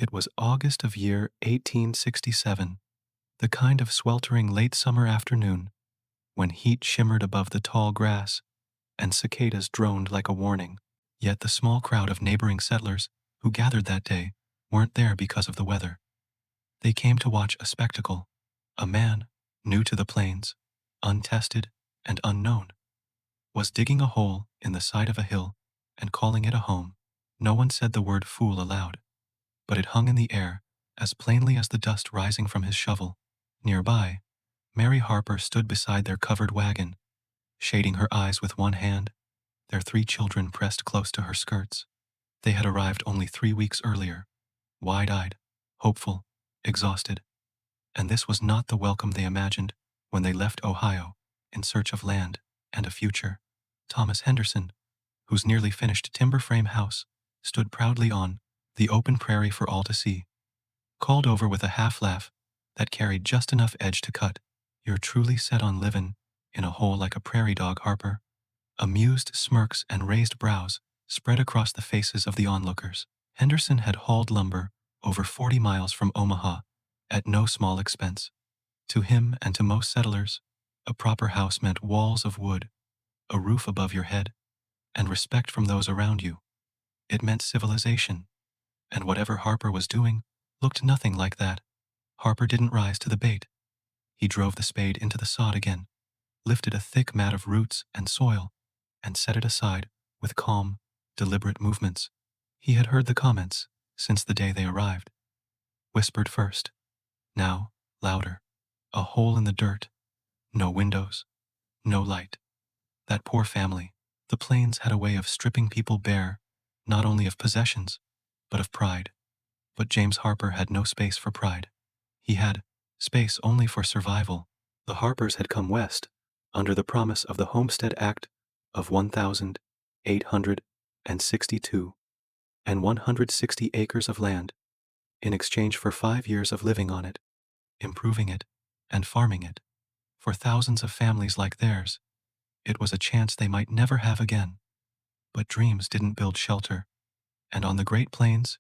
It was August of year 1867, the kind of sweltering late summer afternoon when heat shimmered above the tall grass and cicadas droned like a warning. Yet the small crowd of neighboring settlers who gathered that day weren't there because of the weather. They came to watch a spectacle. A man, new to the plains, untested and unknown, was digging a hole in the side of a hill and calling it a home. No one said the word fool aloud, but it hung in the air as plainly as the dust rising from his shovel. Nearby, Mary Harper stood beside their covered wagon, shading her eyes with one hand, their 3 children pressed close to her skirts. They had arrived only 3 weeks earlier, wide-eyed, hopeful, exhausted, and this was not the welcome they imagined when they left Ohio in search of land and a future. Thomas Henderson, whose nearly finished timber frame house stood proudly on the open prairie for all to see, called over with a half-laugh that carried just enough edge to cut. "You're truly set on livin' in a hole like a prairie dog, Harper." Amused smirks and raised brows spread across the faces of the onlookers. Henderson had hauled lumber over 40 miles from Omaha at no small expense. To him and to most settlers, a proper house meant walls of wood, a roof above your head, and respect from those around you. It meant civilization, and whatever Harper was doing looked nothing like that. Harper didn't rise to the bait. He drove the spade into the sod again, lifted a thick mat of roots and soil, and set it aside with calm, deliberate movements. He had heard the comments since the day they arrived. Whispered first, now louder. A hole in the dirt, no windows, no light. That poor family. The plains had a way of stripping people bare, not only of possessions, but of pride. But James Harper had no space for pride. He had space only for survival. The Harpers had come west under the promise of the Homestead Act of 1,862 and 160 acres of land in exchange for 5 years of living on it, improving it, and farming it. For thousands of families like theirs, it was a chance they might never have again. But dreams didn't build shelter, and on the Great Plains,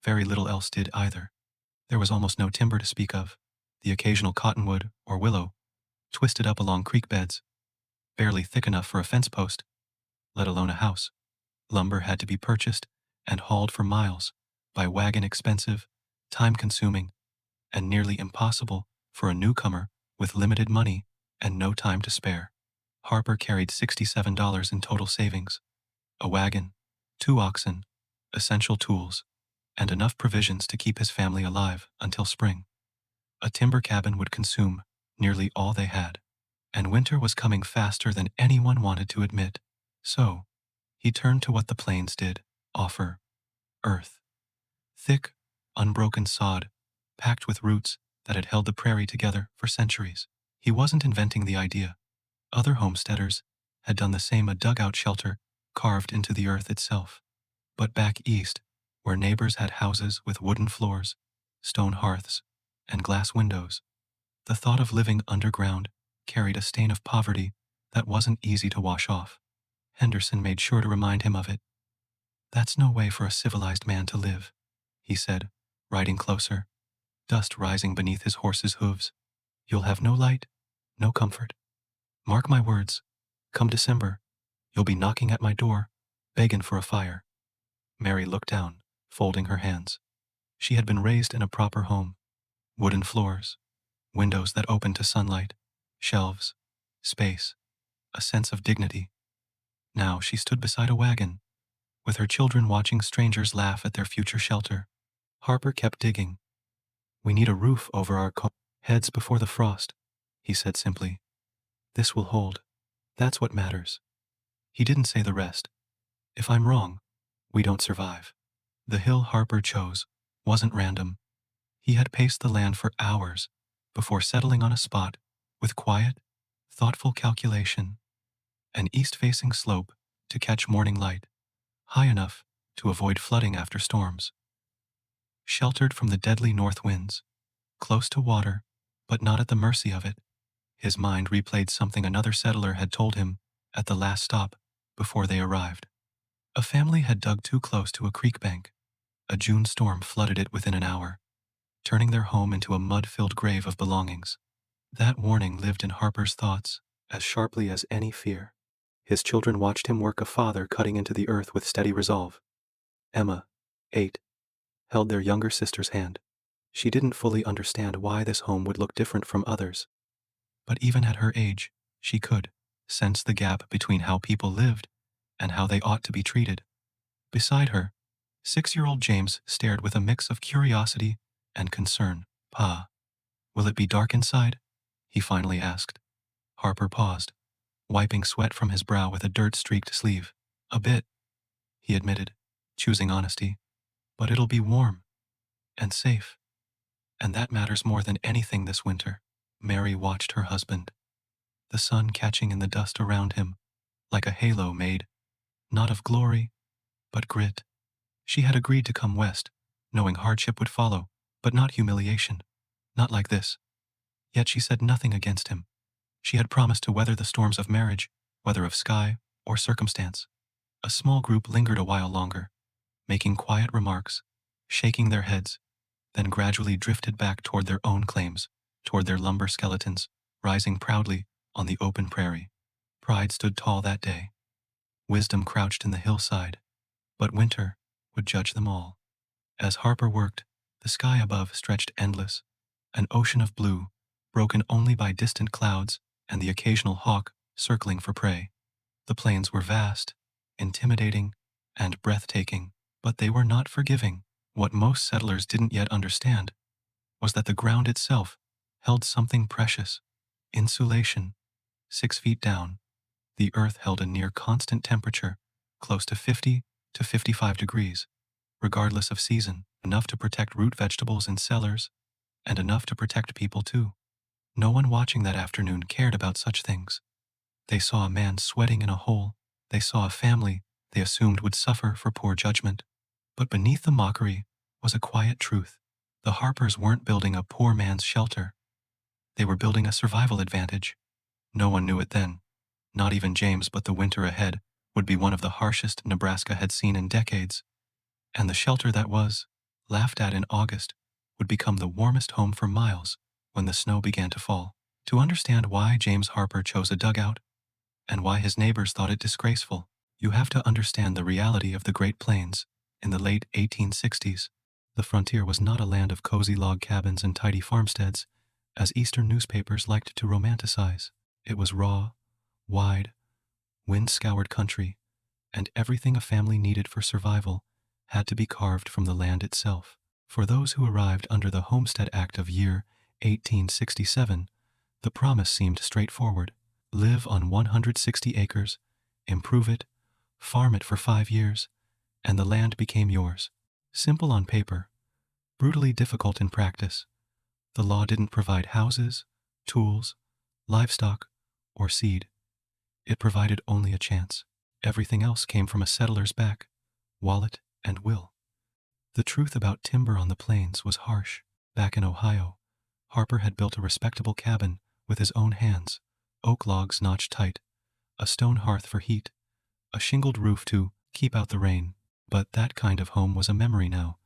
very little else did either. There was almost no timber to speak of, the occasional cottonwood or willow, twisted up along creek beds, barely thick enough for a fence post, let alone a house. Lumber had to be purchased and hauled for miles by wagon, expensive, time-consuming, and nearly impossible for a newcomer with limited money and no time to spare. Harper carried $67 in total savings, a wagon, 2 oxen, essential tools, and enough provisions to keep his family alive until spring. A timber cabin would consume nearly all they had, and winter was coming faster than anyone wanted to admit. So, he turned to what the plains did offer: earth. Thick, unbroken sod, packed with roots that had held the prairie together for centuries. He wasn't inventing the idea. Other homesteaders had done the same, a dugout shelter carved into the earth itself. But back east, where neighbors had houses with wooden floors, stone hearths, and glass windows, the thought of living underground carried a stain of poverty that wasn't easy to wash off. Henderson made sure to remind him of it. "That's no way for a civilized man to live," he said, riding closer, dust rising beneath his horse's hooves. "You'll have no light, no comfort. Mark my words, come December, you'll be knocking at my door, begging for a fire." Mary looked down, folding her hands. She had been raised in a proper home. Wooden floors, windows that opened to sunlight, shelves, space, a sense of dignity. Now she stood beside a wagon, with her children watching strangers laugh at their future shelter. Harper kept digging. "We need a roof over our heads before the frost," he said simply. "This will hold. That's what matters." He didn't say the rest. "If I'm wrong, we don't survive." The hill Harper chose wasn't random. He had paced the land for hours before settling on a spot with quiet, thoughtful calculation. An east-facing slope to catch morning light, high enough to avoid flooding after storms. Sheltered from the deadly north winds, close to water, but not at the mercy of it. His mind replayed something another settler had told him at the last stop before they arrived. A family had dug too close to a creek bank, A June storm flooded it within an hour, turning their home into a mud-filled grave of belongings. That warning lived in Harper's thoughts as sharply as any fear. His children watched him work, a father cutting into the earth with steady resolve. Emma, 8, held their younger sister's hand. She didn't fully understand why this home would look different from others. But even at her age, she could sense the gap between how people lived and how they ought to be treated. Beside her, 6-year-old James stared with a mix of curiosity and concern. "Pa, will it be dark inside?" he finally asked. Harper paused, wiping sweat from his brow with a dirt-streaked sleeve. "A bit," he admitted, choosing honesty. "But it'll be warm and safe, and that matters more than anything this winter." Mary watched her husband, the sun catching in the dust around him like a halo made, not of glory, but grit. She had agreed to come west, knowing hardship would follow, but not humiliation. Not like this. Yet she said nothing against him. She had promised to weather the storms of marriage, whether of sky or circumstance. A small group lingered a while longer, making quiet remarks, shaking their heads, then gradually drifted back toward their own claims, toward their lumber skeletons, rising proudly on the open prairie. Pride stood tall that day. Wisdom crouched in the hillside, but winter would judge them all. As Harper worked, the sky above stretched endless, an ocean of blue, broken only by distant clouds and the occasional hawk circling for prey. The plains were vast, intimidating, and breathtaking, but they were not forgiving. What most settlers didn't yet understand was that the ground itself held something precious. Insulation. 6 feet down, the earth held a near constant temperature, close to 50 to 55 degrees, regardless of season, enough to protect root vegetables in cellars, and enough to protect people too. No one watching that afternoon cared about such things. They saw a man sweating in a hole. They saw a family they assumed would suffer for poor judgment. But beneath the mockery was a quiet truth. The Harpers weren't building a poor man's shelter. They were building a survival advantage. No one knew it then. Not even James, but the winter ahead would be one of the harshest Nebraska had seen in decades. And the shelter that was, laughed at in August, would become the warmest home for miles when the snow began to fall. To understand why James Harper chose a dugout, and why his neighbors thought it disgraceful, you have to understand the reality of the Great Plains in the late 1860s. The frontier was not a land of cozy log cabins and tidy farmsteads, as Eastern newspapers liked to romanticize. It was raw, wide, wind-scoured country, and everything a family needed for survival had to be carved from the land itself. For those who arrived under the Homestead Act of year 1867, the promise seemed straightforward. Live on 160 acres, improve it, farm it for 5 years, and the land became yours. Simple on paper, brutally difficult in practice. The law didn't provide houses, tools, livestock, or seed. It provided only a chance. Everything else came from a settler's back, wallet, and will. The truth about timber on the plains was harsh. Back in Ohio, Harper had built a respectable cabin with his own hands, oak logs notched tight, a stone hearth for heat, a shingled roof to keep out the rain. But that kind of home was a memory now,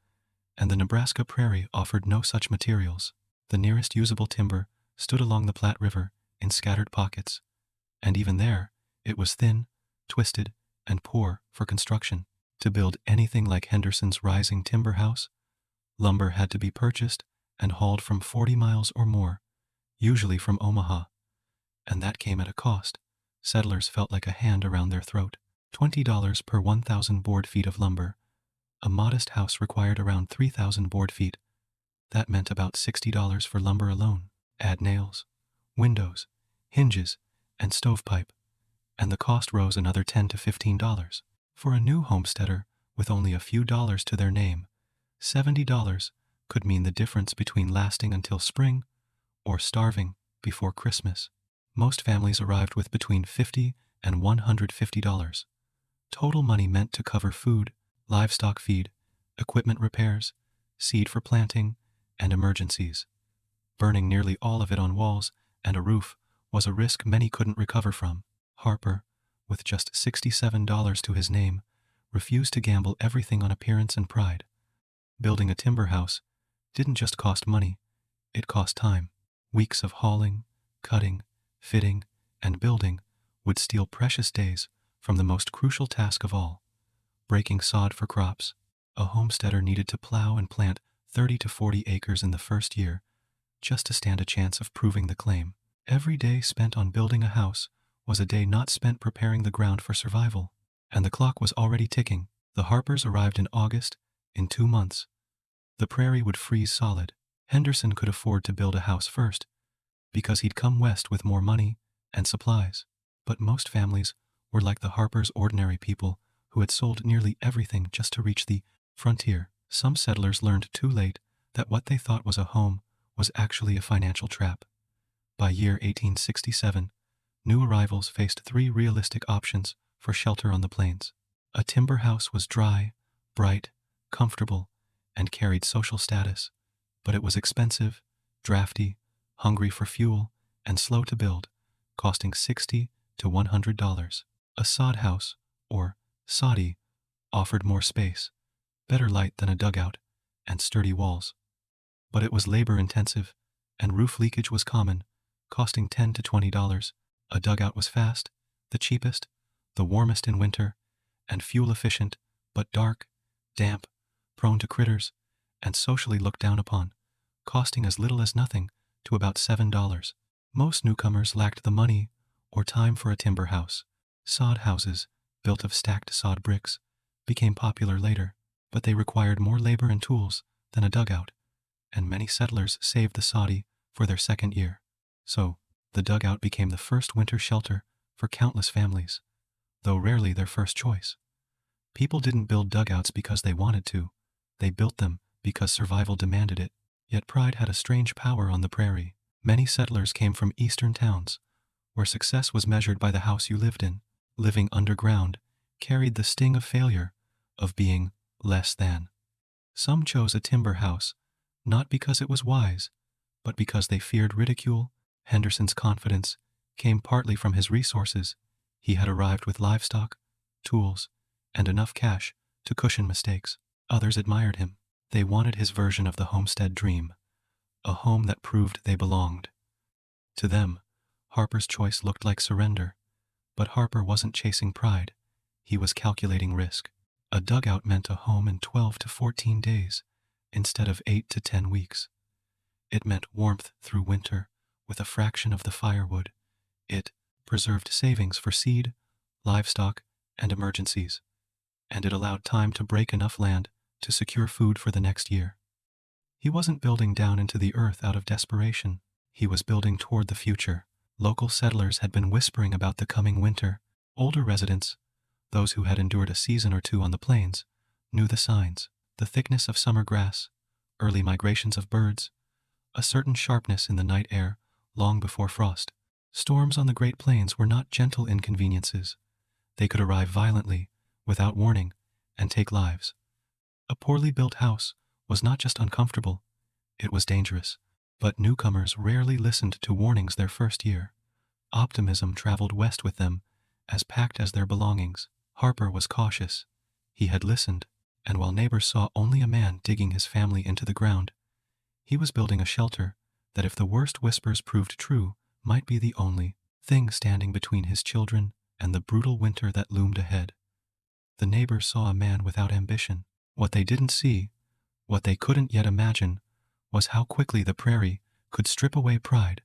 and the Nebraska prairie offered no such materials. The nearest usable timber stood along the Platte River in scattered pockets, and even there, it was thin, twisted, and poor for construction. To build anything like Henderson's rising timber house, lumber had to be purchased and hauled from 40 miles or more, usually from Omaha, and that came at a cost. Settlers felt like a hand around their throat. $20 per 1,000 board feet of lumber. A modest house required around 3,000 board feet. That meant about $60 for lumber alone. Add nails, windows, hinges, and stovepipe, and the cost rose another $10 to $15. For a new homesteader with only a few dollars to their name, $70 could mean the difference between lasting until spring or starving before Christmas. Most families arrived with between $50 and $150. Total money meant to cover food, livestock feed, equipment repairs, seed for planting, and emergencies. Burning nearly all of it on walls and a roof was a risk many couldn't recover from. Harper, with just $67 to his name, refused to gamble everything on appearance and pride. Building a timber house didn't just cost money, it cost time. Weeks of hauling, cutting, fitting, and building would steal precious days from the most crucial task of all, breaking sod for crops. A homesteader needed to plow and plant 30 to 40 acres in the first year just to stand a chance of proving the claim. Every day spent on building a house was a day not spent preparing the ground for survival. And the clock was already ticking. The Harpers arrived in August. In 2 months, the prairie would freeze solid. Henderson could afford to build a house first, because he'd come west with more money and supplies. But most families were like the Harpers, ordinary people who had sold nearly everything just to reach the frontier. Some settlers learned too late that what they thought was a home was actually a financial trap. By year 1867, new arrivals faced 3 realistic options for shelter on the plains. A timber house was dry, bright, comfortable, and carried social status, but it was expensive, drafty, hungry for fuel, and slow to build, costing $60 to $100. A sod house, or soddy, offered more space, better light than a dugout, and sturdy walls. But it was labor-intensive, and roof leakage was common, costing $10 to $20. A dugout was fast, the cheapest, the warmest in winter, and fuel-efficient, but dark, damp, prone to critters, and socially looked down upon, costing as little as nothing to about $7. Most newcomers lacked the money or time for a timber house. Sod houses, built of stacked sod bricks, became popular later, but they required more labor and tools than a dugout, and many settlers saved the soddy for their second year. So, the dugout became the first winter shelter for countless families, though rarely their first choice. People didn't build dugouts because they wanted to. They built them because survival demanded it. Yet pride had a strange power on the prairie. Many settlers came from eastern towns, where success was measured by the house you lived in. Living underground carried the sting of failure, of being less than. Some chose a timber house, not because it was wise, but because they feared ridicule. Henderson's confidence came partly from his resources. He had arrived with livestock, tools, and enough cash to cushion mistakes. Others admired him. They wanted his version of the homestead dream, a home that proved they belonged. To them, Harper's choice looked like surrender, but Harper wasn't chasing pride. He was calculating risk. A dugout meant a home in 12 to 14 days, instead of 8 to 10 weeks. It meant warmth through winter, with a fraction of the firewood. It preserved savings for seed, livestock, and emergencies, and it allowed time to break enough land to secure food for the next year. He wasn't building down into the earth out of desperation. He was building toward the future. Local settlers had been whispering about the coming winter. Older residents, those who had endured a season or two on the plains, knew the signs: the thickness of summer grass, early migrations of birds, a certain sharpness in the night air long before frost. Storms on the Great Plains were not gentle inconveniences. They could arrive violently, without warning, and take lives. A poorly built house was not just uncomfortable, it was dangerous. But newcomers rarely listened to warnings their first year. Optimism traveled west with them, as packed as their belongings. Harper was cautious. He had listened, and while neighbors saw only a man digging his family into the ground, he was building a shelter that, if the worst whispers proved true, might be the only thing standing between his children and the brutal winter that loomed ahead. The neighbors saw a man without ambition. What they didn't see, what they couldn't yet imagine, was how quickly the prairie could strip away pride,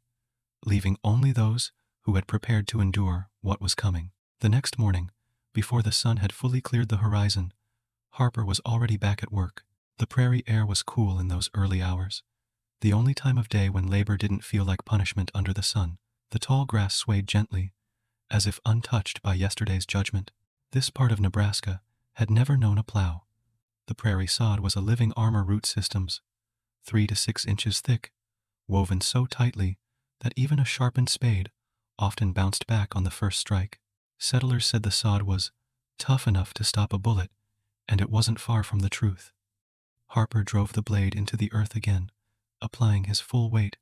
leaving only those who had prepared to endure what was coming. The next morning, before the sun had fully cleared the horizon, Harper was already back at work. The prairie air was cool in those early hours, the only time of day when labor didn't feel like punishment under the sun. The tall grass swayed gently, as if untouched by yesterday's judgment. This part of Nebraska had never known a plow. The prairie sod was a living armor, root systems, 3 to 6 inches thick, woven so tightly that even a sharpened spade often bounced back on the first strike. Settlers said the sod was tough enough to stop a bullet, and it wasn't far from the truth. Harper drove the blade into the earth again, applying his full weight.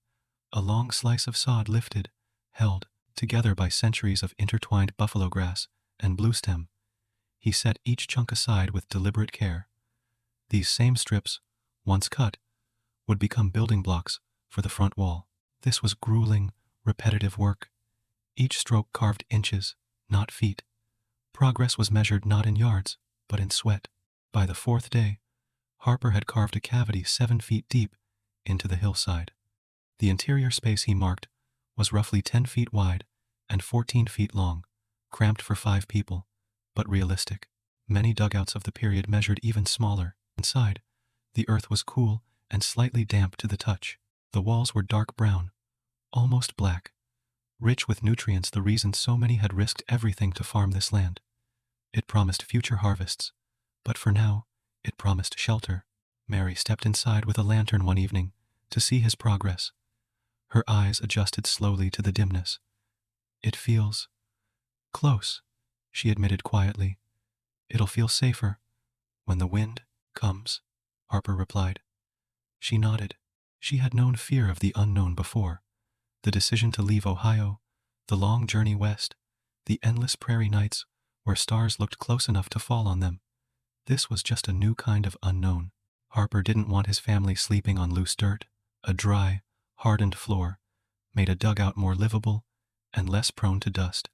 A long slice of sod lifted, held together by centuries of intertwined buffalo grass and bluestem. He set each chunk aside with deliberate care. These same strips once cut, would become building blocks for the front wall. This was grueling, repetitive work. Each stroke carved inches, not feet. Progress was measured not in yards, but in sweat. By the fourth day, Harper had carved a cavity 7 feet deep into the hillside. The interior space he marked was roughly 10 feet wide and 14 feet long, cramped for 5 people, but realistic. Many dugouts of the period measured even smaller. Inside, the earth was cool and slightly damp to the touch. The walls were dark brown, almost black, rich with nutrients, the reason so many had risked everything to farm this land. It promised future harvests, but for now, it promised shelter. Mary stepped inside with a lantern one evening to see his progress. Her eyes adjusted slowly to the dimness. "It feels close," she admitted quietly. "It'll feel safer when the wind comes," Harper replied. She nodded. She had known fear of the unknown before. The decision to leave Ohio, the long journey west, the endless prairie nights where stars looked close enough to fall on them. This was just a new kind of unknown. Harper didn't want his family sleeping on loose dirt. A dry, hardened floor made a dugout more livable and less prone to dust.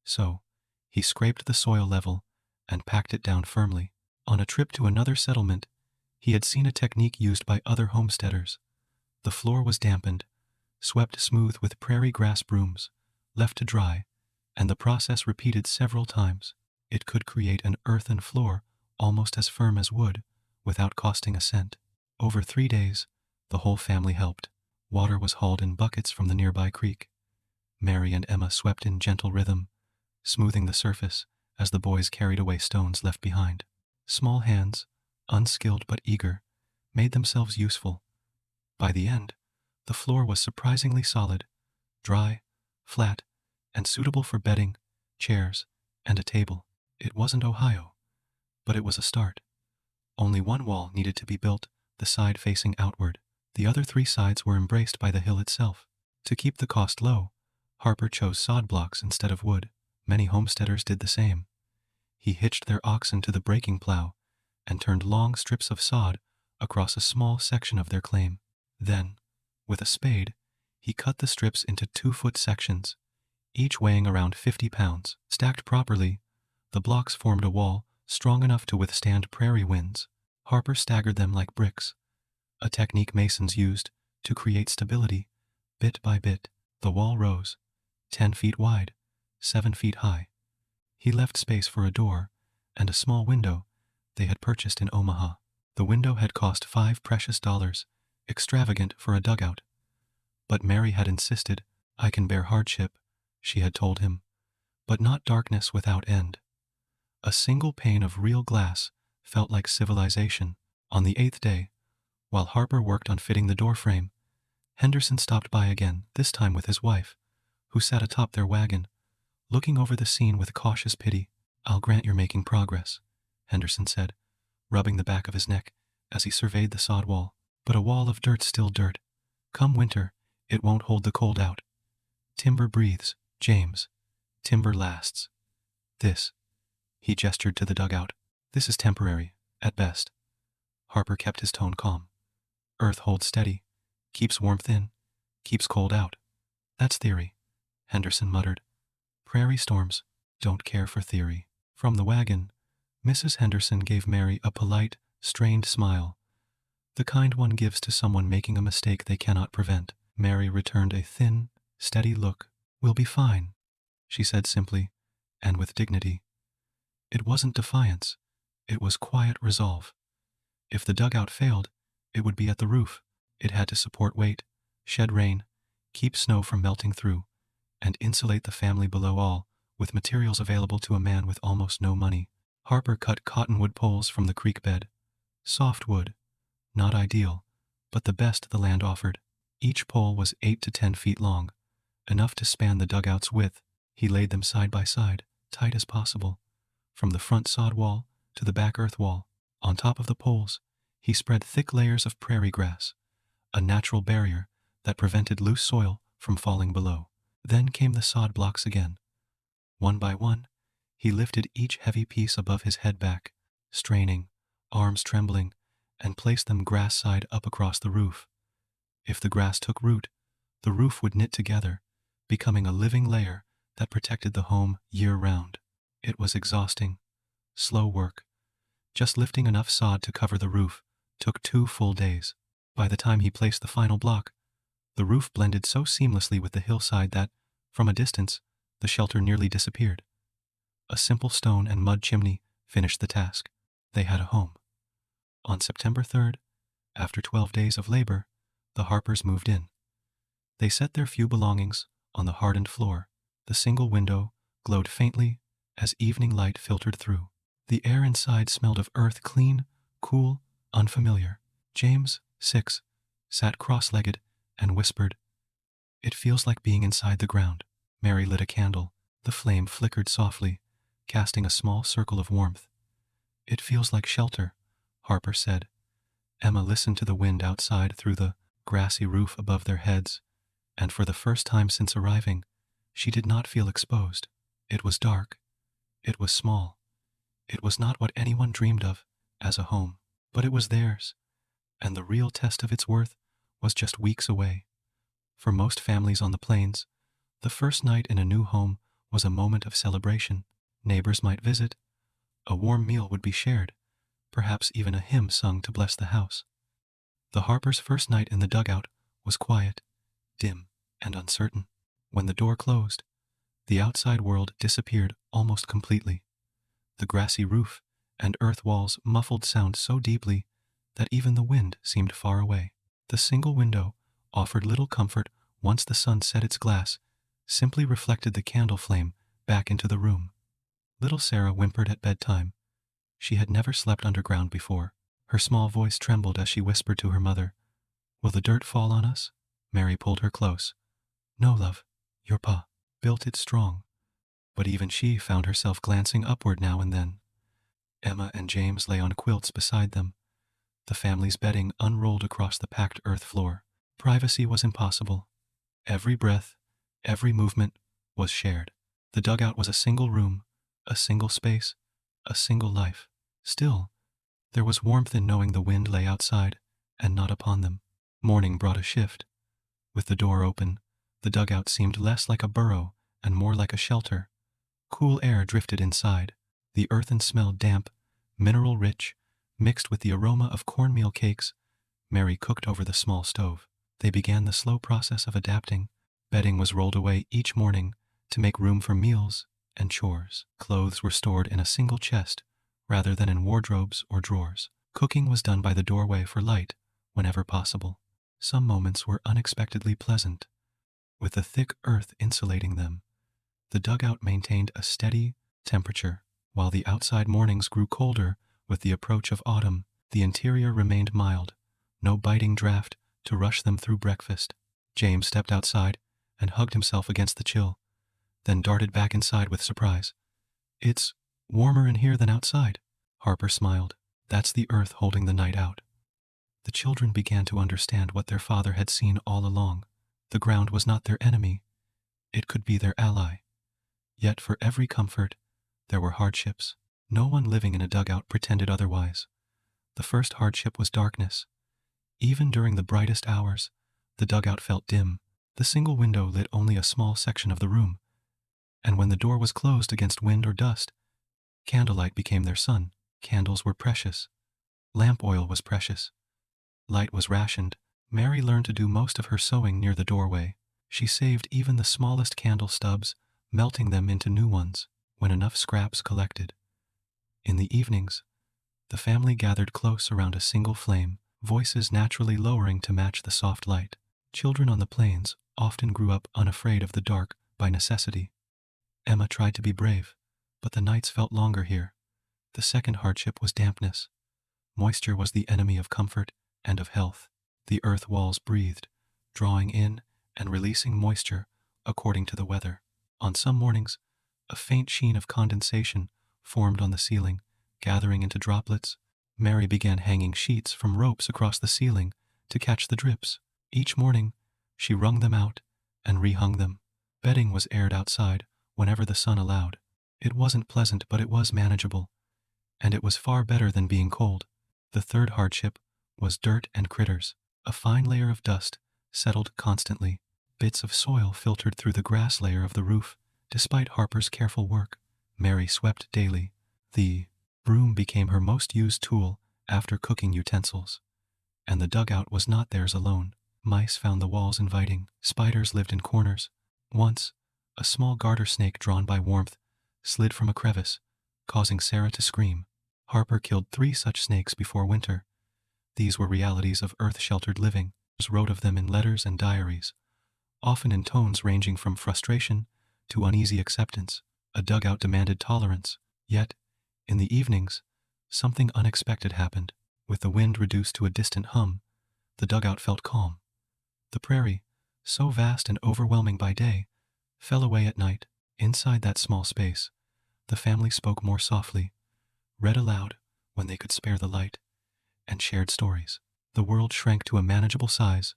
So, he scraped the soil level and packed it down firmly. On a trip to another settlement, he had seen a technique used by other homesteaders. The floor was dampened, swept smooth with prairie grass brooms, left to dry, and the process repeated several times. It could create an earthen floor almost as firm as wood, without costing a cent. Over 3 days, the whole family helped. Water was hauled in buckets from the nearby creek. Mary and Emma swept in gentle rhythm, smoothing the surface as the boys carried away stones left behind. Small hands, unskilled but eager, made themselves useful. By the end, the floor was surprisingly solid, dry, flat, and suitable for bedding, chairs, and a table. It wasn't Ohio, but it was a start. Only one wall needed to be built, the side facing outward. The other 3 sides were embraced by the hill itself. To keep the cost low, Harper chose sod blocks instead of wood. Many homesteaders did the same. He hitched their oxen to the breaking plow and turned long strips of sod across a small section of their claim. Then, with a spade, he cut the strips into 2-foot sections, each weighing around 50 pounds. Stacked properly, the blocks formed a wall strong enough to withstand prairie winds. Harper staggered them like bricks, a technique masons used to create stability. Bit by bit, the wall rose, 10 feet wide, 7 feet high. He left space for a door and a small window they had purchased in Omaha. The window had cost $5 precious, extravagant for a dugout. But Mary had insisted. "I can bear hardship," she had told him, "but not darkness without end." A single pane of real glass felt like civilization. On the 8th day, while Harper worked on fitting the door frame, Henderson stopped by again, this time with his wife, who sat atop their wagon, looking over the scene with cautious pity. "I'll grant you're making progress," Henderson said, rubbing the back of his neck as he surveyed the sod wall. "But a wall of dirt's still dirt. Come winter, it won't hold the cold out. Timber breathes, James. Timber lasts. This," he gestured to the dugout, "this is temporary, at best." Harper kept his tone calm. "Earth holds steady, keeps warmth in, keeps cold out. That's theory," Henderson muttered. "Prairie storms don't care for theory." From the wagon, Mrs. Henderson gave Mary a polite, strained smile, the kind one gives to someone making a mistake they cannot prevent. Mary returned a thin, steady look. "We'll be fine," she said simply, and with dignity. It wasn't defiance, it was quiet resolve. If the dugout failed, it would be at the roof. It had to support weight, shed rain, keep snow from melting through, and insulate the family below all, with materials available to a man with almost no money. Harper cut cottonwood poles from the creek bed. Soft wood, not ideal, but the best the land offered. Each pole was 8 to 10 feet long, enough to span the dugout's width. He laid them side by side, tight as possible, from the front sod wall to the back earth wall. On top of the poles, he spread thick layers of prairie grass, a natural barrier that prevented loose soil from falling below. Then came the sod blocks again. One by one, he lifted each heavy piece above his head back, straining, arms trembling, and placed them grass side up across the roof. If the grass took root, the roof would knit together, becoming a living layer that protected the home year-round. It was exhausting, slow work. Just lifting enough sod to cover the roof took 2 full days. By the time he placed the final block, the roof blended so seamlessly with the hillside that, from a distance, the shelter nearly disappeared. A simple stone and mud chimney finished the task. They had a home. On September 3rd, after 12 days of labor, the Harpers moved in. They set their few belongings on the hardened floor. The single window glowed faintly as evening light filtered through. The air inside smelled of earth, clean, cool, unfamiliar. James, 6, sat cross-legged and whispered, "It feels like being inside the ground." Mary lit a candle. The flame flickered softly, casting a small circle of warmth. "It feels like shelter," Harper said. Emma listened to the wind outside through the grassy roof above their heads, and for the first time since arriving, she did not feel exposed. It was dark. It was small. It was not what anyone dreamed of as a home, but it was theirs, and the real test of its worth was just weeks away. For most families on the plains, the first night in a new home was a moment of celebration. Neighbors might visit, a warm meal would be shared, perhaps even a hymn sung to bless the house. The Harpers' first night in the dugout was quiet, dim, and uncertain. When the door closed, the outside world disappeared almost completely. The grassy roof and earth walls muffled sound so deeply that even the wind seemed far away. The single window offered little comfort once the sun set its glass, simply reflected the candle flame back into the room. Little Sarah whimpered at bedtime. She had never slept underground before. Her small voice trembled as she whispered to her mother, "Will the dirt fall on us?" Mary pulled her close. "No, love, your pa built it strong." But even she found herself glancing upward now and then. Emma and James lay on quilts beside them, the family's bedding unrolled across the packed earth floor. Privacy was impossible. Every breath, every movement was shared. The dugout was a single room, a single space, a single life. Still, there was warmth in knowing the wind lay outside and not upon them. Morning brought a shift. With the door open, the dugout seemed less like a burrow and more like a shelter. Cool air drifted inside. The earthen smelled damp, mineral-rich, mixed with the aroma of cornmeal cakes Mary cooked over the small stove. They began the slow process of adapting. Bedding was rolled away each morning to make room for meals and chores. Clothes were stored in a single chest rather than in wardrobes or drawers. Cooking was done by the doorway for light whenever possible. Some moments were unexpectedly pleasant. With the thick earth insulating them, the dugout maintained a steady temperature. While the outside mornings grew colder with the approach of autumn, the interior remained mild, no biting draft to rush them through breakfast. James stepped outside and hugged himself against the chill, then darted back inside with surprise. "It's warmer in here than outside." Harper smiled. "That's the earth holding the night out." The children began to understand what their father had seen all along. The ground was not their enemy. It could be their ally. Yet for every comfort, there were hardships. No one living in a dugout pretended otherwise. The first hardship was darkness. Even during the brightest hours, the dugout felt dim. The single window lit only a small section of the room, and when the door was closed against wind or dust, candlelight became their sun. Candles were precious. Lamp oil was precious. Light was rationed. Mary learned to do most of her sewing near the doorway. She saved even the smallest candle stubs, melting them into new ones when enough scraps collected. In the evenings, the family gathered close around a single flame, voices naturally lowering to match the soft light. Children on the plains often grew up unafraid of the dark by necessity. Emma tried to be brave, but the nights felt longer here. The second hardship was dampness. Moisture was the enemy of comfort and of health. The earth walls breathed, drawing in and releasing moisture according to the weather. On some mornings, a faint sheen of condensation formed on the ceiling, gathering into droplets. Mary began hanging sheets from ropes across the ceiling to catch the drips. Each morning, she wrung them out and rehung them. Bedding was aired outside whenever the sun allowed. It wasn't pleasant, but it was manageable, and it was far better than being cold. The third hardship was dirt and critters. A fine layer of dust settled constantly. Bits of soil filtered through the grass layer of the roof. Despite Harper's careful work, Mary swept daily. The broom became her most used tool after cooking utensils. And the dugout was not theirs alone. Mice found the walls inviting. Spiders lived in corners. Once, a small garter snake drawn by warmth slid from a crevice, causing Sarah to scream. Harper killed 3 such snakes before winter. These were realities of earth-sheltered living. She wrote of them in letters and diaries, often in tones ranging from frustration to uneasy acceptance. A dugout demanded tolerance. Yet, in the evenings, something unexpected happened. With the wind reduced to a distant hum, the dugout felt calm. The prairie, so vast and overwhelming by day, fell away at night. Inside that small space, the family spoke more softly, read aloud when they could spare the light, and shared stories. The world shrank to a manageable size,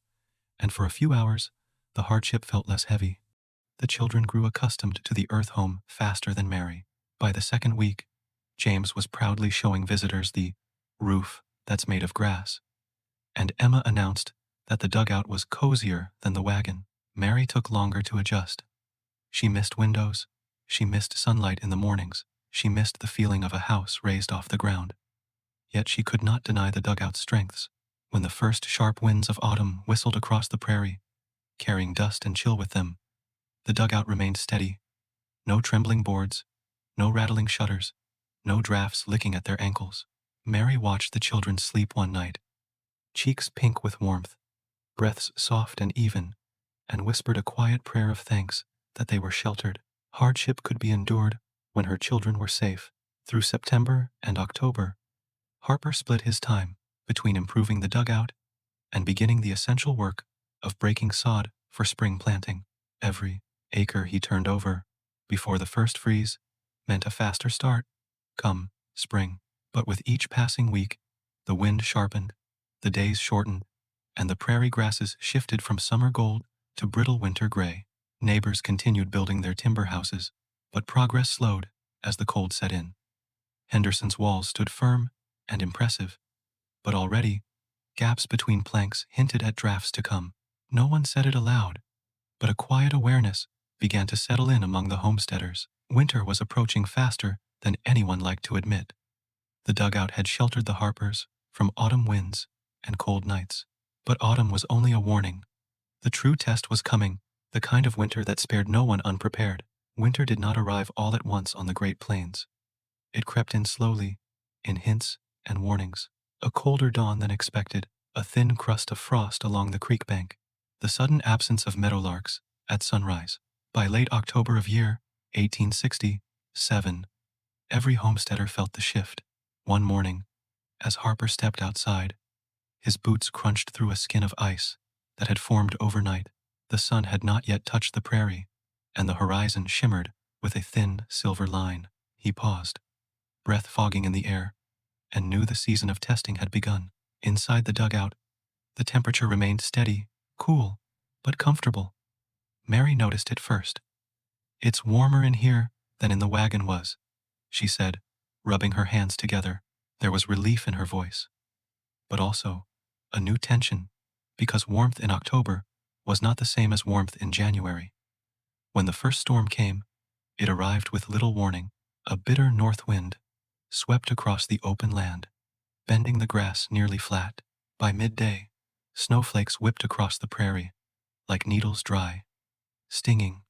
and for a few hours, the hardship felt less heavy. The children grew accustomed to the earth home faster than Mary. By the second week, James was proudly showing visitors the roof that's made of grass, and Emma announced that the dugout was cozier than the wagon. Mary took longer to adjust. She missed windows. She missed sunlight in the mornings. She missed the feeling of a house raised off the ground. Yet she could not deny the dugout's strengths. When the first sharp winds of autumn whistled across the prairie, carrying dust and chill with them, the dugout remained steady. No trembling boards, no rattling shutters, no drafts licking at their ankles. Mary watched the children sleep one night, cheeks pink with warmth, breaths soft and even, and whispered a quiet prayer of thanks that they were sheltered. Hardship could be endured when her children were safe. Through September and October, Harper split his time between improving the dugout and beginning the essential work of breaking sod for spring planting. Every acre he turned over before the first freeze meant a faster start come spring. But with each passing week, the wind sharpened, the days shortened, and the prairie grasses shifted from summer gold to brittle winter gray. Neighbors continued building their timber houses, but progress slowed as the cold set in. Henderson's walls stood firm and impressive, but already, gaps between planks hinted at drafts to come. No one said it aloud, but a quiet awareness began to settle in among the homesteaders. Winter was approaching faster than anyone liked to admit. The dugout had sheltered the Harpers from autumn winds and cold nights. But autumn was only a warning. The true test was coming, the kind of winter that spared no one unprepared. Winter did not arrive all at once on the Great Plains. It crept in slowly, in hints and warnings. A colder dawn than expected, a thin crust of frost along the creek bank, the sudden absence of meadowlarks at sunrise. By late October of year 1867, every homesteader felt the shift. One morning, as Harper stepped outside, his boots crunched through a skin of ice that had formed overnight. The sun had not yet touched the prairie, and the horizon shimmered with a thin silver line. He paused, breath fogging in the air, and knew the season of testing had begun. Inside the dugout, the temperature remained steady, cool, but comfortable. Mary noticed it first. "It's warmer in here than in the wagon was," she said, rubbing her hands together. There was relief in her voice, but also a new tension, because warmth in October was not the same as warmth in January. When the first storm came, it arrived with little warning. A bitter north wind swept across the open land, bending the grass nearly flat. By midday, snowflakes whipped across the prairie, like needles dry, stinging,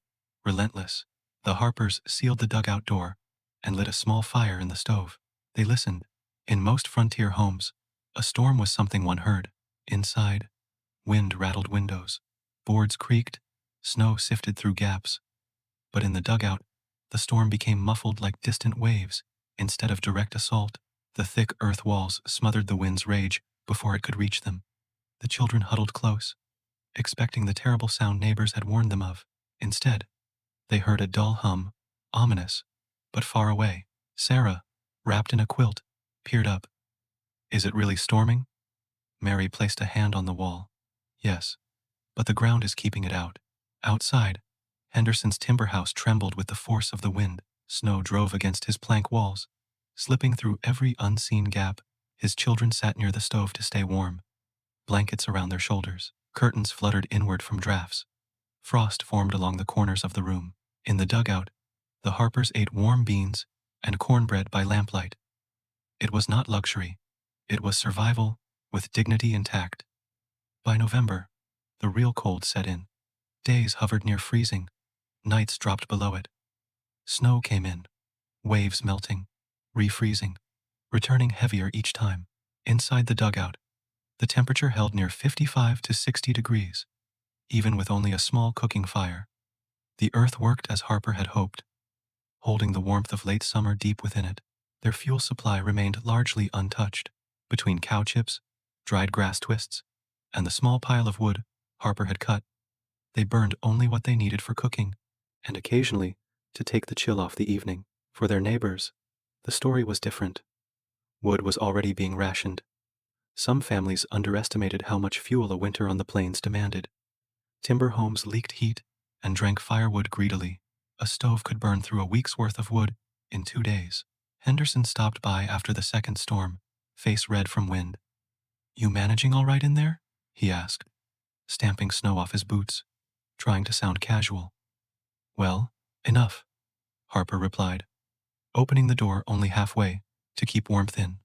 relentless. The Harpers sealed the dugout door and lit a small fire in the stove. They listened. In most frontier homes, a storm was something one heard. Inside, wind rattled windows, boards creaked, snow sifted through gaps. But in the dugout, the storm became muffled like distant waves instead of direct assault. The thick earth walls smothered the wind's rage before it could reach them. The children huddled close, expecting the terrible sound neighbors had warned them of. Instead, they heard a dull hum, ominous, but far away. Sarah, wrapped in a quilt, peered up. "Is it really storming?" Mary placed a hand on the wall. "Yes, but the ground is keeping it out." Outside, Henderson's timber house trembled with the force of the wind. Snow drove against his plank walls, slipping through every unseen gap His children sat near the stove to stay warm, blankets around their shoulders. Curtains fluttered inward from drafts. Frost formed along the corners of the room. In the dugout, the Harpers ate warm beans and cornbread by lamplight. It was not luxury. It was survival with dignity intact. By November, the real cold set in. Days hovered near freezing. Nights dropped below it. Snow came in, waves melting, refreezing, returning heavier each time. Inside the dugout, the temperature held near 55 to 60 degrees, even with only a small cooking fire. The earth worked as Harper had hoped, holding the warmth of late summer deep within it. Their fuel supply remained largely untouched. Between cow chips, dried grass twists, and the small pile of wood Harper had cut, they burned only what they needed for cooking, and occasionally to take the chill off the evening. For their neighbors, the story was different. Wood was already being rationed. Some families underestimated how much fuel a winter on the plains demanded. Timber homes leaked heat and drank firewood greedily. A stove could burn through a week's worth of wood in 2 days. Henderson stopped by after the second storm, face red from wind. "You managing all right in there?" he asked, stamping snow off his boots, trying to sound casual. "Well, enough," Harper replied, opening the door only halfway to keep warmth in.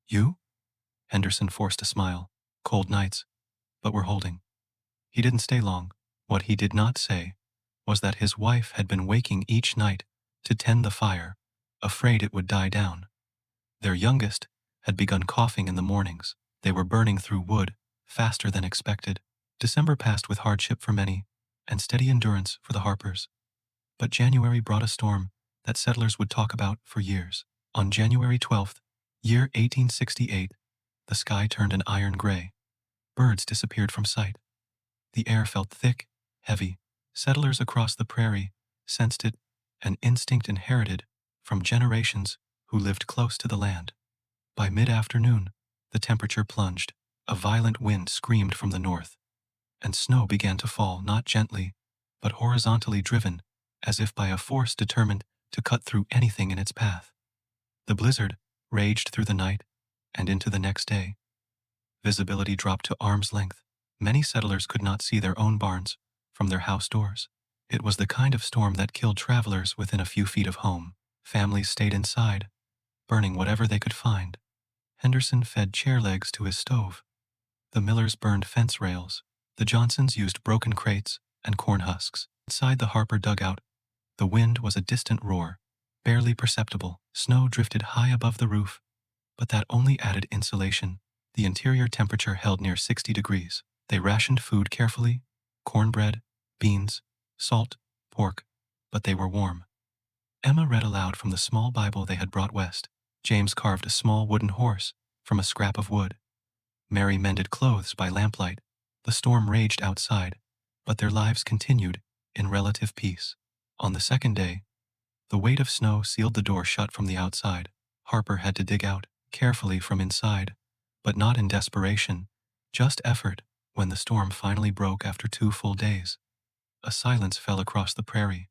"You?" Henderson forced a smile. "Cold nights, but we're holding." He didn't stay long. What he did not say was that his wife had been waking each night to tend the fire, afraid it would die down. Their youngest had begun coughing in the mornings. They were burning through wood faster than expected. December passed with hardship for many and steady endurance for the Harpers. But January brought a storm that settlers would talk about for years. On January 12th, year 1868, the sky turned an iron gray. Birds disappeared from sight. The air felt thick, heavy. Settlers across the prairie sensed it, an instinct inherited from generations who lived close to the land. By mid-afternoon, the temperature plunged. A violent wind screamed from the north, and snow began to fall, not gently, but horizontally driven, as if by a force determined to cut through anything in its path. The blizzard raged through the night and into the next day. Visibility dropped to arm's length. Many settlers could not see their own barns from their house doors. It was the kind of storm that killed travelers within a few feet of home. Families stayed inside, burning whatever they could find. Henderson fed chair legs to his stove. The Millers burned fence rails. The Johnsons used broken crates and corn husks. Inside the Harper dugout, the wind was a distant roar, barely perceptible. Snow drifted high above the roof, but that only added insulation. The interior temperature held near 60 degrees. They rationed food carefully: cornbread, beans, salt, pork, but they were warm. Emma read aloud from the small Bible they had brought west. James carved a small wooden horse from a scrap of wood. Mary mended clothes by lamplight. The storm raged outside, but their lives continued in relative peace. On the second day, the weight of snow sealed the door shut from the outside. Harper had to dig out carefully from inside, but not in desperation, just effort. When the storm finally broke after 2 full days, a silence fell across the prairie,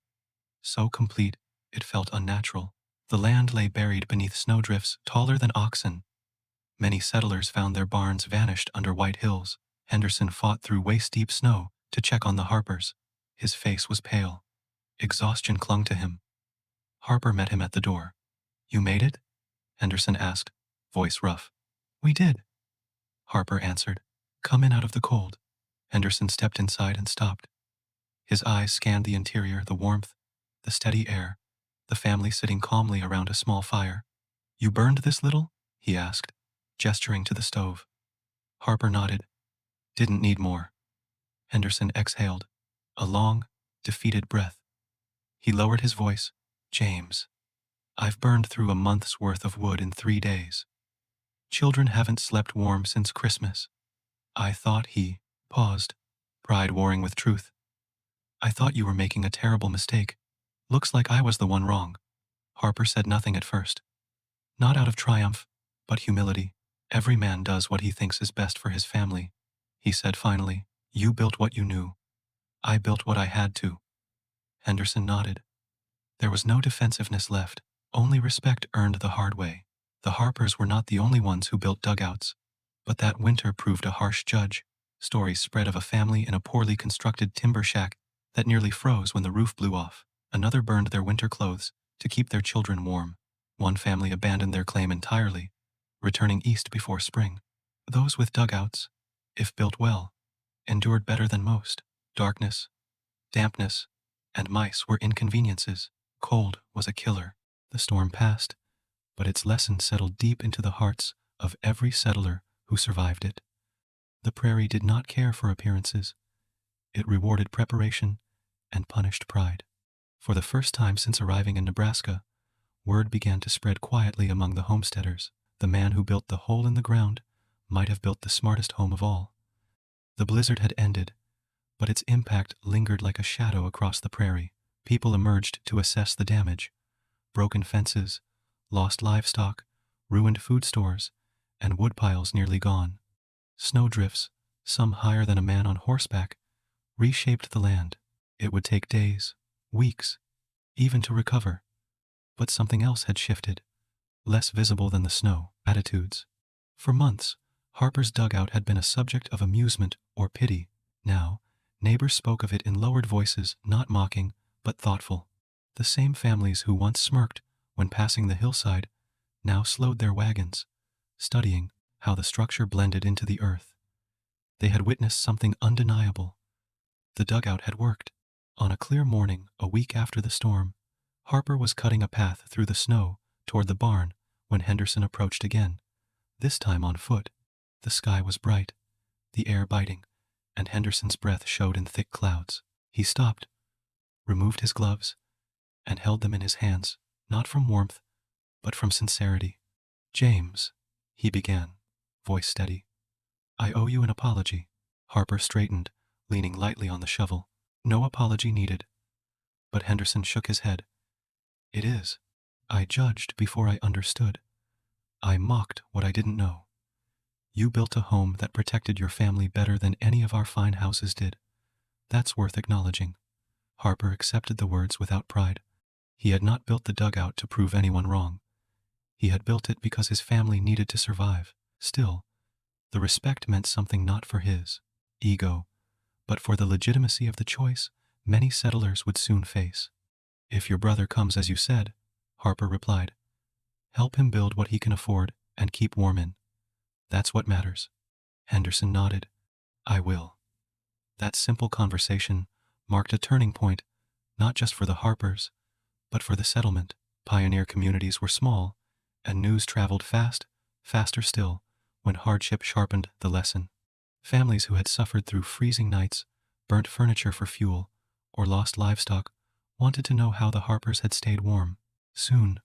so complete it felt unnatural. The land lay buried beneath snowdrifts taller than oxen. Many settlers found their barns vanished under white hills. Henderson fought through waist-deep snow to check on the Harpers. His face was pale. Exhaustion clung to him. Harper met him at the door. "You made it?" Henderson asked, voice rough. "We did," Harper answered. "Come in out of the cold." Henderson stepped inside and stopped. His eyes scanned the interior, the warmth, the steady air, the family sitting calmly around a small fire. "You burned this little?" he asked, gesturing to the stove. Harper nodded. "Didn't need more." Henderson exhaled, a long, defeated breath. He lowered his voice. "James, I've burned through a month's worth of wood in 3 days. Children haven't slept warm since Christmas. I thought," he paused, pride warring with truth. "I thought you were making a terrible mistake. Looks like I was the one wrong." Harper said nothing at first. Not out of triumph, but humility. "Every man does what he thinks is best for his family," he said finally. "You built what you knew. I built what I had to." Henderson nodded. There was no defensiveness left, only respect earned the hard way. The Harpers were not the only ones who built dugouts, but that winter proved a harsh judge. Stories spread of a family in a poorly constructed timber shack that nearly froze when the roof blew off. Another burned their winter clothes to keep their children warm. One family abandoned their claim entirely, returning east before spring. Those with dugouts, if built well, endured better than most. Darkness, dampness, and mice were inconveniences. Cold was a killer. The storm passed, but its lesson settled deep into the hearts of every settler who survived it. The prairie did not care for appearances. It rewarded preparation and punished pride. For the first time since arriving in Nebraska, word began to spread quietly among the homesteaders. The man who built the hole in the ground might have built the smartest home of all. The blizzard had ended, but its impact lingered like a shadow across the prairie. People emerged to assess the damage. Broken fences, lost livestock, ruined food stores, and woodpiles nearly gone. Snowdrifts, some higher than a man on horseback, reshaped the land. It would take days, weeks, even to recover. But something else had shifted, less visible than the snow. Attitudes. For months, Harper's dugout had been a subject of amusement or pity. Now, neighbors spoke of it in lowered voices, not mocking, but thoughtful. The same families who once smirked when passing the hillside now slowed their wagons, studying how the structure blended into the earth. They had witnessed something undeniable. The dugout had worked. On a clear morning, a week after the storm, Harper was cutting a path through the snow toward the barn when Henderson approached again, this time on foot. The sky was bright, the air biting, and Henderson's breath showed in thick clouds. He stopped, removed his gloves, and held them in his hands, not from warmth, but from sincerity. "James," he began, voice steady, "I owe you an apology." Harper straightened, leaning lightly on the shovel. "No apology needed." But Henderson shook his head. "It is. I judged before I understood. I mocked what I didn't know. You built a home that protected your family better than any of our fine houses did. That's worth acknowledging." Harper accepted the words without pride. He had not built the dugout to prove anyone wrong. He had built it because his family needed to survive. Still, the respect meant something not for his ego, but for the legitimacy of the choice many settlers would soon face. "If your brother comes as you said," Harper replied, "help him build what he can afford and keep warm in. That's what matters." Henderson nodded. "I will." That simple conversation marked a turning point, not just for the Harpers, but for the settlement. Pioneer communities were small, and news traveled fast, faster still, when hardship sharpened the lesson. Families who had suffered through freezing nights, burnt furniture for fuel, or lost livestock wanted to know how the Harpers had stayed warm. Soon,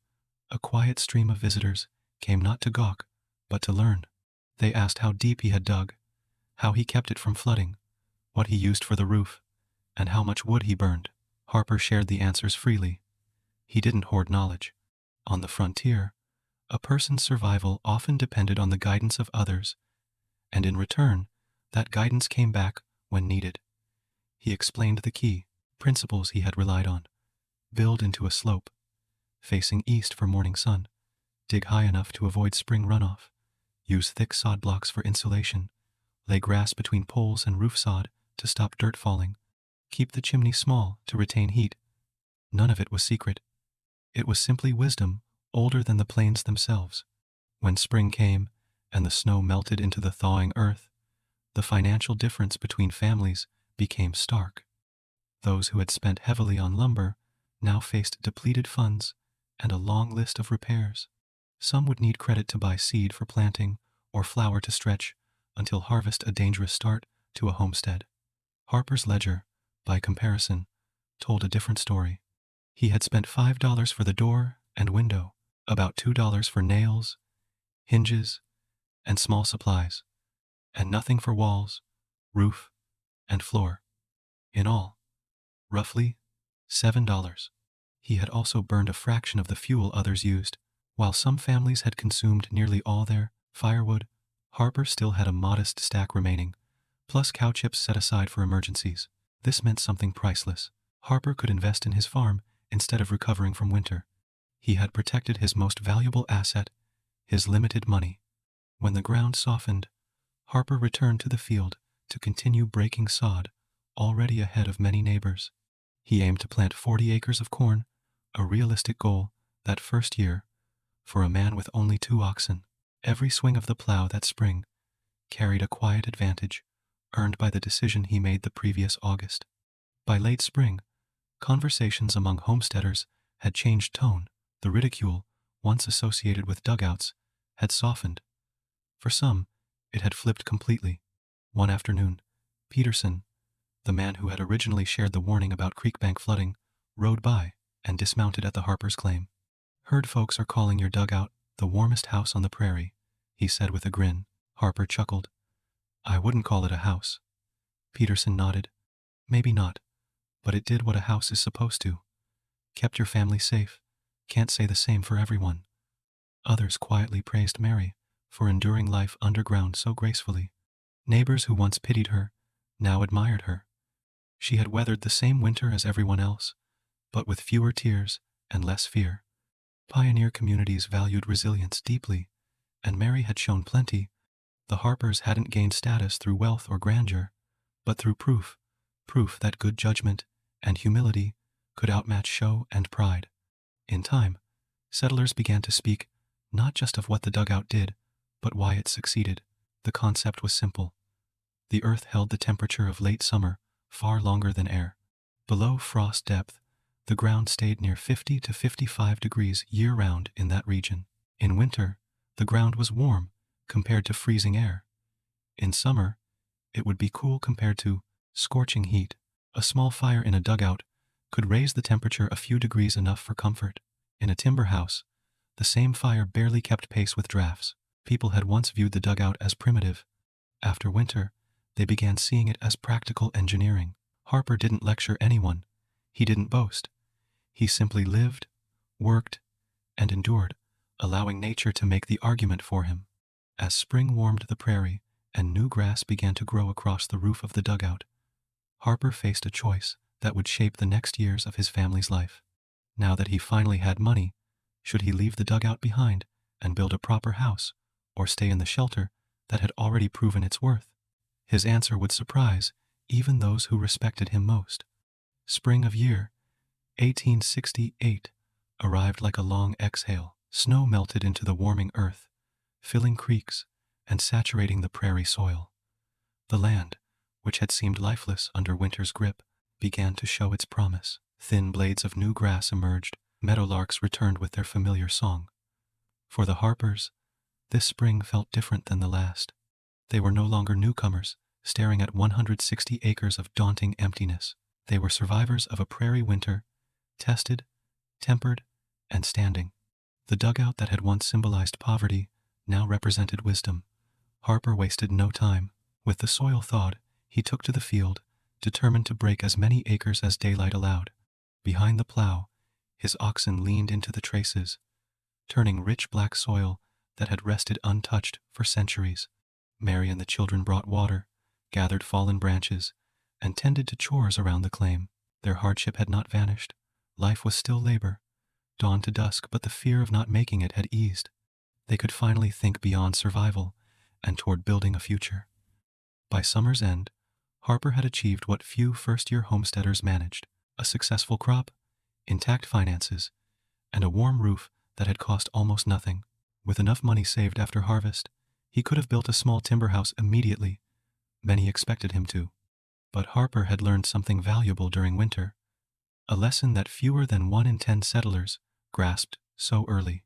a quiet stream of visitors came not to gawk, but to learn. They asked how deep he had dug, how he kept it from flooding, what he used for the roof, and how much wood he burned. Harper shared the answers freely. He didn't hoard knowledge. On the frontier, a person's survival often depended on the guidance of others, and in return, that guidance came back when needed. He explained the key principles he had relied on. Build into a slope, facing east for morning sun, dig high enough to avoid spring runoff, use thick sod blocks for insulation, lay grass between poles and roof sod to stop dirt falling, keep the chimney small to retain heat. None of it was secret. It was simply wisdom older than the plains themselves. When spring came and the snow melted into the thawing earth, the financial difference between families became stark. Those who had spent heavily on lumber now faced depleted funds and a long list of repairs. Some would need credit to buy seed for planting or flour to stretch until harvest, a dangerous start to a homestead. Harper's ledger, by comparison, told a different story. He had spent $5 for the door and window, about $2 for nails, hinges, and small supplies, and nothing for walls, roof, and floor. In all, roughly $7. He had also burned a fraction of the fuel others used. While some families had consumed nearly all their firewood, Harper still had a modest stack remaining, plus cow chips set aside for emergencies. This meant something priceless. Harper could invest in his farm instead of recovering from winter. He had protected his most valuable asset, his limited money. When the ground softened, Harper returned to the field to continue breaking sod, already ahead of many neighbors. He aimed to plant 40 acres of corn, a realistic goal that first year, for a man with only 2 oxen. Every swing of the plow that spring carried a quiet advantage, earned by the decision he made the previous August. By late spring, conversations among homesteaders had changed tone. The ridicule, once associated with dugouts, had softened. For some, it had flipped completely. One afternoon, Peterson, the man who had originally shared the warning about creekbank flooding, rode by and dismounted at the Harpers' claim. "Heard folks are calling your dugout the warmest house on the prairie," he said with a grin. Harper chuckled. "I wouldn't call it a house." Peterson nodded. "Maybe not, but it did what a house is supposed to. Kept your family safe. Can't say the same for everyone." Others quietly praised Mary for enduring life underground so gracefully. Neighbors who once pitied her now admired her. She had weathered the same winter as everyone else, but with fewer tears and less fear. Pioneer communities valued resilience deeply, and Mary had shown plenty. The Harpers hadn't gained status through wealth or grandeur, but through proof that good judgment and humility could outmatch show and pride. In time, settlers began to speak not just of what the dugout did, but why it succeeded. The concept was simple. The earth held the temperature of late summer far longer than air. Below frost depth, the ground stayed near 50 to 55 degrees year-round in that region. In winter, the ground was warm compared to freezing air. In summer, it would be cool compared to scorching heat. A small fire in a dugout could raise the temperature a few degrees, enough for comfort. In a timber house, the same fire barely kept pace with drafts. People had once viewed the dugout as primitive. After winter, they began seeing it as practical engineering. Harper didn't lecture anyone. He didn't boast. He simply lived, worked, and endured, allowing nature to make the argument for him. As spring warmed the prairie and new grass began to grow across the roof of the dugout, Harper faced a choice that would shape the next years of his family's life. Now that he finally had money, should he leave the dugout behind and build a proper house, or stay in the shelter that had already proven its worth? His answer would surprise even those who respected him most. Spring of year 1868 arrived like a long exhale. Snow melted into the warming earth, filling creeks and saturating the prairie soil. The land, which had seemed lifeless under winter's grip, began to show its promise. Thin blades of new grass emerged. Meadowlarks returned with their familiar song. For the Harpers, this spring felt different than the last. They were no longer newcomers, staring at 160 acres of daunting emptiness. They were survivors of a prairie winter, tested, tempered, and standing. The dugout that had once symbolized poverty now represented wisdom. Harper wasted no time. With the soil thawed, he took to the field, determined to break as many acres as daylight allowed. Behind the plow, his oxen leaned into the traces, turning rich black soil that had rested untouched for centuries. Mary and the children brought water, gathered fallen branches, and tended to chores around the claim. Their hardship had not vanished. Life was still labor, dawn to dusk, but the fear of not making it had eased. They could finally think beyond survival and toward building a future. By summer's end, Harper had achieved what few first-year homesteaders managed: a successful crop, intact finances, and a warm roof that had cost almost nothing. With enough money saved after harvest, he could have built a small timber house immediately. Many expected him to. But Harper had learned something valuable during winter, a lesson that fewer than 1 in 10 settlers grasped so early.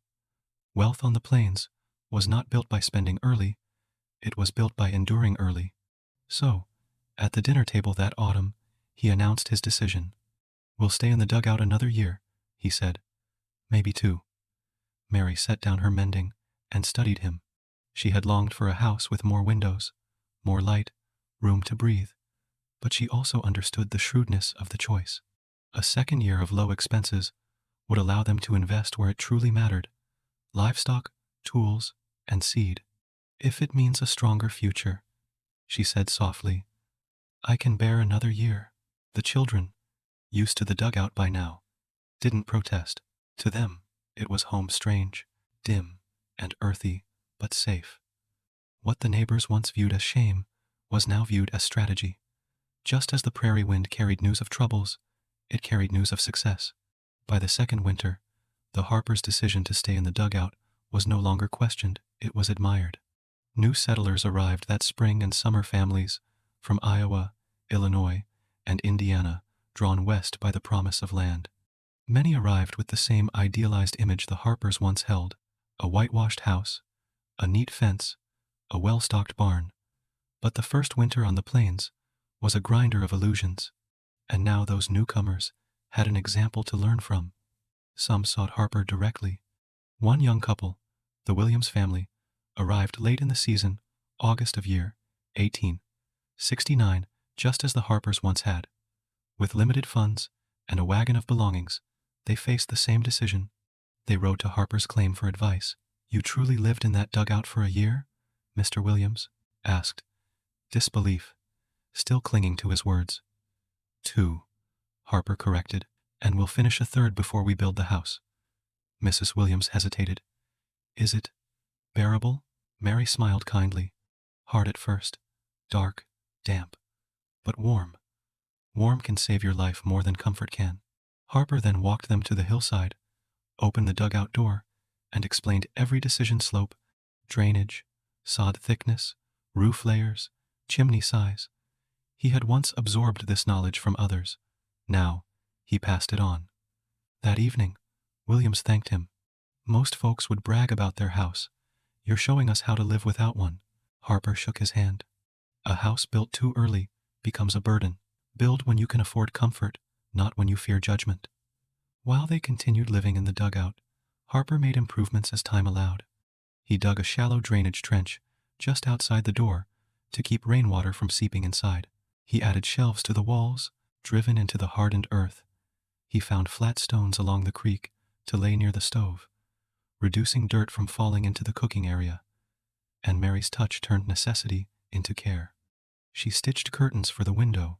Wealth on the plains was not built by spending early, it was built by enduring early. So, at the dinner table that autumn, he announced his decision. "We'll stay in the dugout another year," he said. "Maybe 2. Mary set down her mending and studied him. She had longed for a house with more windows, more light, room to breathe, but she also understood the shrewdness of the choice. A second year of low expenses would allow them to invest where it truly mattered: livestock, tools, and seed. "If it means a stronger future," she said softly, "I can bear another year." The children, used to the dugout by now, didn't protest. To them, it was home strange, dim, and earthy, but safe. What the neighbors once viewed as shame was now viewed as strategy. Just as the prairie wind carried news of troubles, it carried news of success. By the second winter, the Harpers' decision to stay in the dugout was no longer questioned, it was admired. New settlers arrived that spring and summer, families from Iowa, Illinois, and Indiana, drawn west by the promise of land. Many arrived with the same idealized image the Harpers once held: a whitewashed house, a neat fence, a well-stocked barn. But the first winter on the plains was a grinder of illusions, and now those newcomers had an example to learn from. Some sought Harper directly. One young couple, the Williams family, arrived late in the season, August of year 1869, just as the Harpers once had. With limited funds and a wagon of belongings, they faced the same decision. They rode to Harper's claim for advice. "You truly lived in that dugout for a year?" Mr. Williams asked, disbelief still clinging to his words. "2," Harper corrected, "and we'll finish a third before we build the house." Mrs. Williams hesitated. "Is it bearable?" Mary smiled kindly. "Hard at first, dark, damp, but warm. Warm can save your life more than comfort can." Harper then walked them to the hillside, opened the dugout door, and explained every decision: slope, drainage, sod thickness, roof layers, chimney size. He had once absorbed this knowledge from others. Now, he passed it on. That evening, Williams thanked him. "Most folks would brag about their house. You're showing us how to live without one." Harper shook his hand. "A house built too early becomes a burden. Build when you can afford comfort, not when you fear judgment." While they continued living in the dugout, Harper made improvements as time allowed. He dug a shallow drainage trench just outside the door to keep rainwater from seeping inside. He added shelves to the walls, driven into the hardened earth. He found flat stones along the creek to lay near the stove, reducing dirt from falling into the cooking area. And Mary's touch turned necessity into care. She stitched curtains for the window,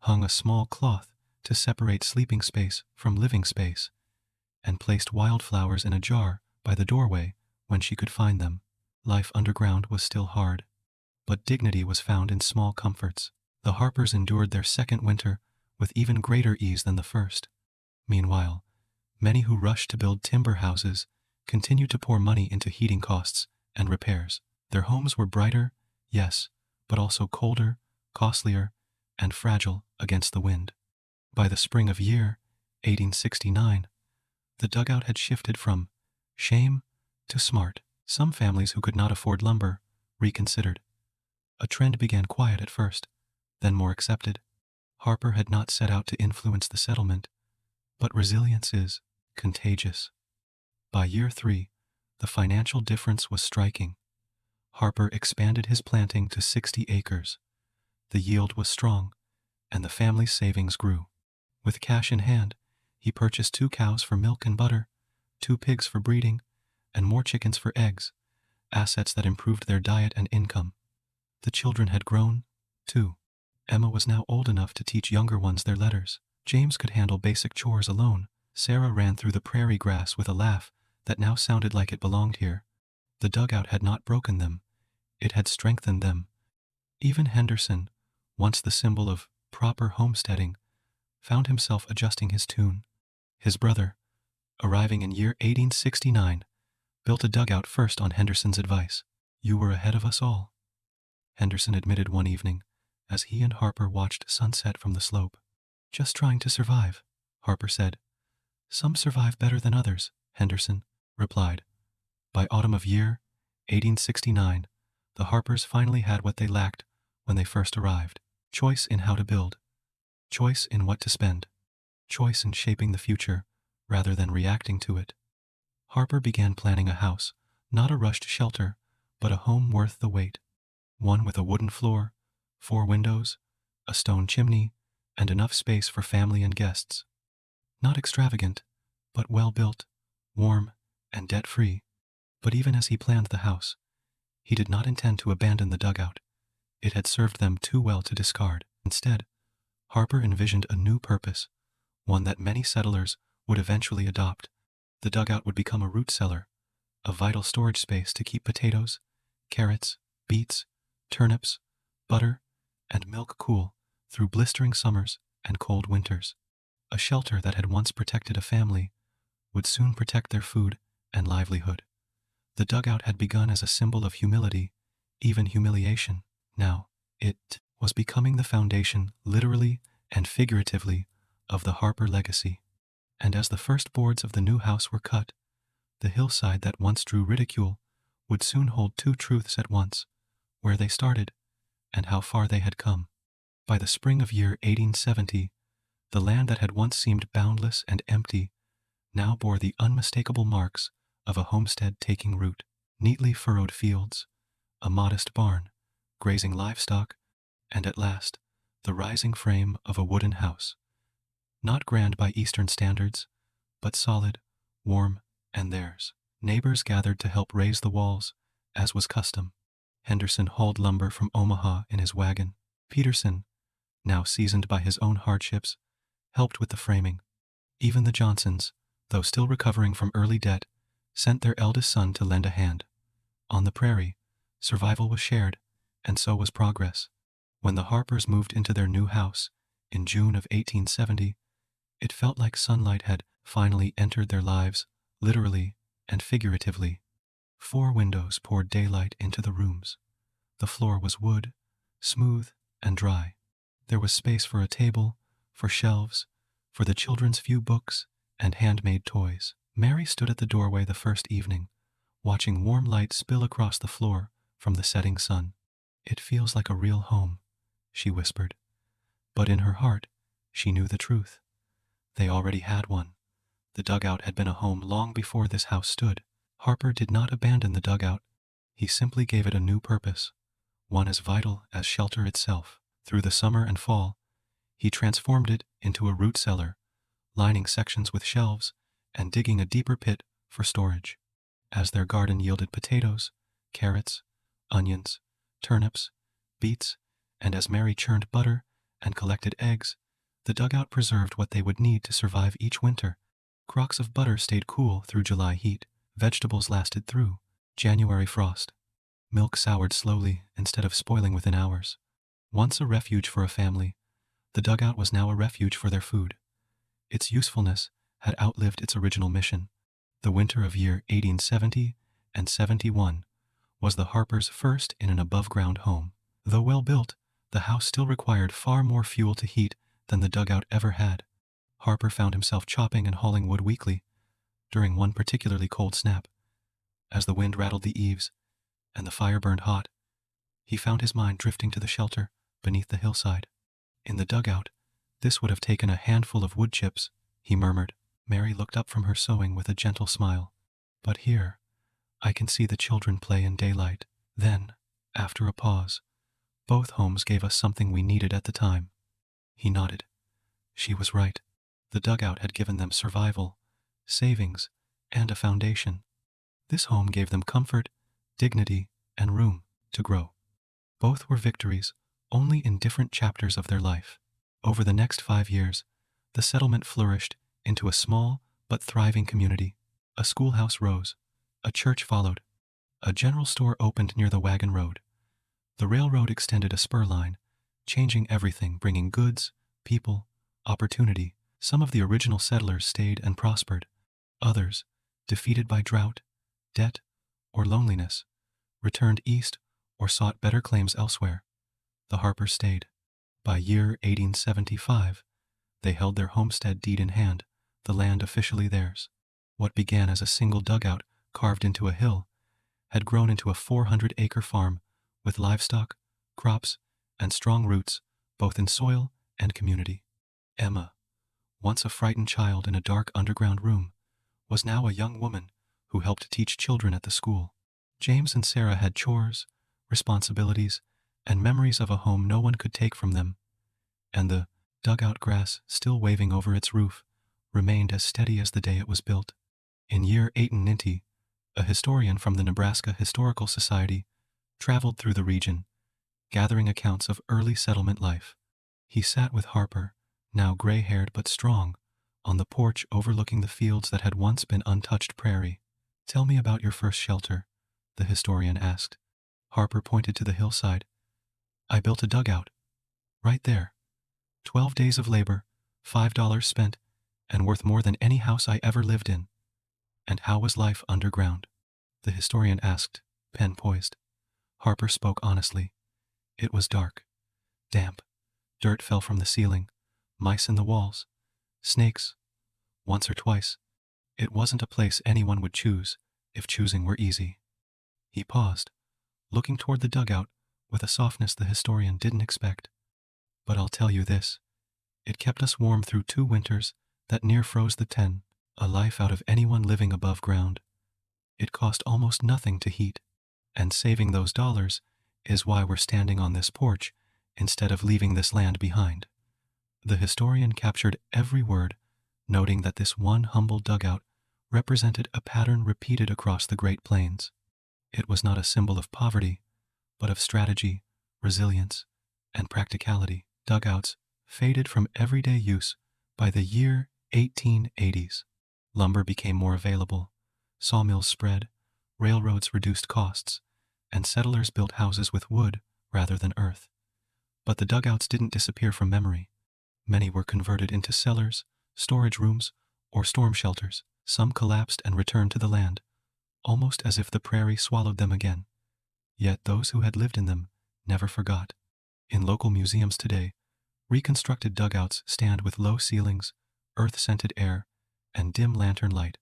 hung a small cloth to separate sleeping space from living space, and placed wildflowers in a jar by the doorway when she could find them. Life underground was still hard, but dignity was found in small comforts. The Harpers endured their second winter with even greater ease than the first. Meanwhile, many who rushed to build timber houses continued to pour money into heating costs and repairs. Their homes were brighter, yes, but also colder, costlier, and fragile against the wind. By the spring of year 1869, the dugout had shifted from shame to smart. Some families who could not afford lumber reconsidered. A trend began quiet at first, then more accepted. Harper had not set out to influence the settlement, but resilience is contagious. By year 3, the financial difference was striking. Harper expanded his planting to 60 acres. The yield was strong, and the family's savings grew. With cash in hand, he purchased 2 cows for milk and butter, 2 pigs for breeding, and more chickens for eggs, assets that improved their diet and income. The children had grown, too. Emma was now old enough to teach younger ones their letters. James could handle basic chores alone. Sarah ran through the prairie grass with a laugh that now sounded like it belonged here. The dugout had not broken them, it had strengthened them. Even Henderson, once the symbol of proper homesteading, found himself adjusting his tune. His brother, arriving in year 1869, built a dugout first on Henderson's advice. "You were ahead of us all," Henderson admitted one evening, as he and Harper watched sunset from the slope. "Just trying to survive," Harper said. "Some survive better than others," Henderson replied. By autumn of year 1869, the Harpers finally had what they lacked when they first arrived: choice in how to build, choice in what to spend, choice in shaping the future rather than reacting to it. Harper began planning a house, not a rushed shelter, but a home worth the wait. One with a wooden floor, 4 windows, a stone chimney, and enough space for family and guests. Not extravagant, but well-built, warm, and debt-free. But even as he planned the house, he did not intend to abandon the dugout. It had served them too well to discard. Instead, Harper envisioned a new purpose, one that many settlers would eventually adopt. The dugout would become a root cellar, a vital storage space to keep potatoes, carrots, beets, turnips, butter, and milk cool through blistering summers and cold winters. A shelter that had once protected a family would soon protect their food and livelihood. The dugout had begun as a symbol of humility, even humiliation. Now, it was becoming the foundation, literally and figuratively, of the Harper legacy. And as the first boards of the new house were cut, the hillside that once drew ridicule would soon hold two truths at once: where they started and how far they had come. By the spring of year 1870, the land that had once seemed boundless and empty now bore the unmistakable marks of a homestead taking root. Neatly furrowed fields, a modest barn, grazing livestock, and at last, the rising frame of a wooden house. Not grand by Eastern standards, but solid, warm, and theirs. Neighbors gathered to help raise the walls, as was custom. Henderson hauled lumber from Omaha in his wagon. Peterson, now seasoned by his own hardships, helped with the framing. Even the Johnsons, though still recovering from early debt, sent their eldest son to lend a hand. On the prairie, survival was shared, and so was progress. When the Harpers moved into their new house, in June of 1870, it felt like sunlight had finally entered their lives, literally and figuratively. 4 windows poured daylight into the rooms. The floor was wood, smooth and dry. There was space for a table, for shelves, for the children's few books and handmade toys. Mary stood at the doorway the first evening, watching warm light spill across the floor from the setting sun. "It feels like a real home," she whispered. But in her heart, she knew the truth. They already had one. The dugout had been a home long before this house stood. Harper did not abandon the dugout. He simply gave it a new purpose, one as vital as shelter itself. Through the summer and fall, he transformed it into a root cellar, lining sections with shelves and digging a deeper pit for storage. As their garden yielded potatoes, carrots, onions, turnips, beets, and as Mary churned butter and collected eggs, the dugout preserved what they would need to survive each winter. Crocks of butter stayed cool through July heat. Vegetables lasted through January frost. Milk soured slowly instead of spoiling within hours. Once a refuge for a family, the dugout was now a refuge for their food. Its usefulness had outlived its original mission. The winter of year 1870 and 71 was the Harpers' first in an above-ground home. Though well built, the house still required far more fuel to heat than the dugout ever had. Harper found himself chopping and hauling wood weekly during one particularly cold snap. As the wind rattled the eaves and the fire burned hot, he found his mind drifting to the shelter beneath the hillside. In the dugout, this would have taken a handful of wood chips, he murmured. Mary looked up from her sewing with a gentle smile. But here, I can see the children play in daylight. Then, after a pause, both homes gave us something we needed at the time. He nodded. She was right. The dugout had given them survival, savings, and a foundation. This home gave them comfort, dignity, and room to grow. Both were victories, only in different chapters of their life. Over the next 5 years, the settlement flourished into a small but thriving community. A schoolhouse rose, a church followed, a general store opened near the wagon road. The railroad extended a spur line, changing everything, bringing goods, people, opportunity. Some of the original settlers stayed and prospered. Others, defeated by drought, debt, or loneliness, returned east or sought better claims elsewhere. The Harpers stayed. By year 1875, they held their homestead deed in hand, the land officially theirs. What began as a single dugout carved into a hill had grown into a 400-acre farm with livestock, crops, and strong roots both in soil and community. Emma, once a frightened child in a dark underground room, was now a young woman who helped teach children at the school. James and Sarah had chores, responsibilities, and memories of a home no one could take from them, and the dugout grass still waving over its roof remained as steady as the day it was built. In year 1890, a historian from the Nebraska Historical Society traveled through the region, gathering accounts of early settlement life. He sat with Harper, now gray-haired but strong, on the porch overlooking the fields that had once been untouched prairie. Tell me about your first shelter, the historian asked. Harper pointed to the hillside. I built a dugout. Right there. 12 days of labor, $5 spent, and worth more than any house I ever lived in. And how was life underground? The historian asked, pen poised. Harper spoke honestly. It was dark. Damp. Dirt fell from the ceiling. Mice in the walls. Snakes. Once or twice. It wasn't a place anyone would choose, if choosing were easy. He paused, looking toward the dugout with a softness the historian didn't expect. But I'll tell you this. It kept us warm through 2 winters that near froze the 10, a life out of anyone living above ground. It cost almost nothing to heat, and saving those dollars is why we're standing on this porch instead of leaving this land behind. The historian captured every word, noting that this one humble dugout represented a pattern repeated across the Great Plains. It was not a symbol of poverty, but of strategy, resilience, and practicality. Dugouts faded from everyday use by the year 1880s. Lumber became more available, sawmills spread, railroads reduced costs, and settlers built houses with wood rather than earth. But the dugouts didn't disappear from memory. Many were converted into cellars, storage rooms, or storm shelters. Some collapsed and returned to the land, almost as if the prairie swallowed them again. Yet those who had lived in them never forgot. In local museums today, reconstructed dugouts stand with low ceilings, earth-scented air, and dim lantern light.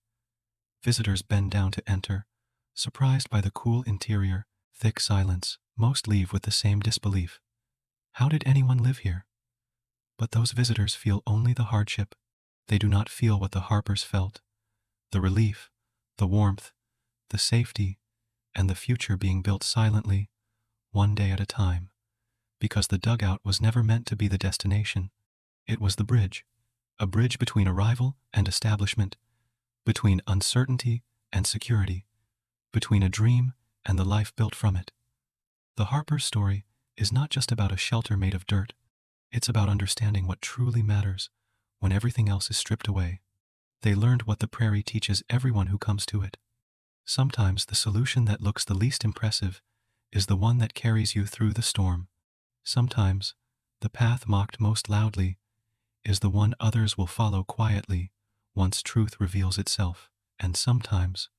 Visitors bend down to enter, surprised by the cool interior, thick silence. Most leave with the same disbelief. How did anyone live here? But those visitors feel only the hardship. They do not feel what the Harpers felt. The relief, the warmth, the safety, and the future being built silently, one day at a time. Because the dugout was never meant to be the destination. It was the bridge. A bridge between arrival and establishment, between uncertainty and security, between a dream and the life built from it. The Harper story is not just about a shelter made of dirt. It's about understanding what truly matters when everything else is stripped away. They learned what the prairie teaches everyone who comes to it. Sometimes the solution that looks the least impressive is the one that carries you through the storm. Sometimes the path mocked most loudly is the one others will follow quietly once truth reveals itself. And sometimes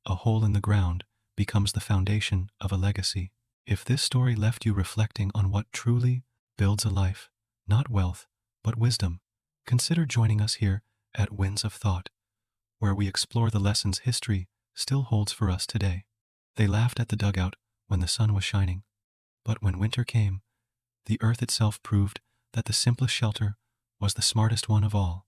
a hole in the ground becomes the foundation of a legacy. If this story left you reflecting on what truly builds a life, not wealth, but wisdom, consider joining us here at Winds of Thought, where we explore the lessons history still holds for us today. They laughed at the dugout when the sun was shining, but when winter came, the earth itself proved that the simplest shelter was the smartest one of all.